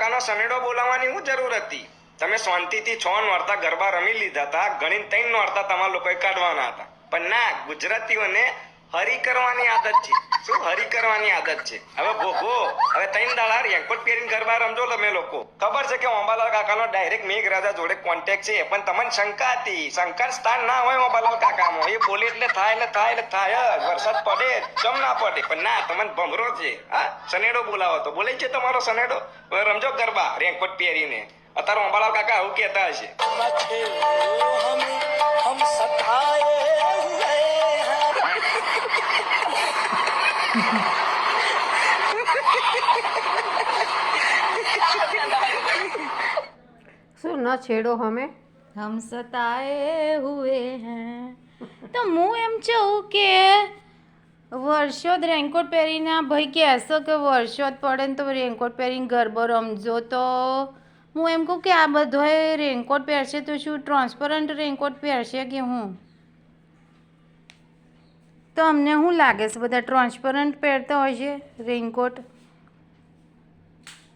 કાકાનો સનેડો બોલાવવાની શું જરૂર હતી? તમે શાંતિથી 6 નોરતા ગરબા રમી લીધા હતા, ગણીને 3 નોરતા તમારા લોકોએ કાઢવાના હતા. પણ ના, ગુજરાતીઓને હરી કરવાની આદત છે. શું હરી કરવાની આદત છે? હવે ભોગો, હવે 3 દાડા રેનકોટ પહેરીને ગરબા રમજો તમે લોકો. ખબર છે કે અંબાલાલ કાકાનો ડાયરેક્ટ મેઘરાજા જોડે કોન્ટેક્ટ છે, પણ તમને શંકા હતી. શંકા સ્થાન ના હોય અંબાલાલ કાકામાં. એ બોલે એટલે થાય જ. વરસાદ પડે જમ ના પડે, પણ ના, તમને ભમરો છે. હા, સનેડો બોલાવો તો બોલે છે તમારો સનેડો. હવે રમજો ગરબા રેનકોટ પહેરીને. અત્યારે અંબાલાલ કાકા આવું કહેતા હશે. શું ન છેડો હમે हम सताए हुए हैं. તો હું એમ કહું કે વર્ષોદ રેનકોટ પહેરીને આ ભાઈ કહેશો કે વર્ષોદ પડે ને તો રેનકોટ પહેરીને ગરબો રમજો, તો હું એમ કહું કે આ બધાએ રેનકોટ પહેરશે તો શું ટ્રાન્સપરન્ટ રેનકોટ પહેરશે કે હું? તો અમને શું લાગે છે બધા ટ્રાન્સપરન્ટ પહેરતા હોય છે રેનકોટ?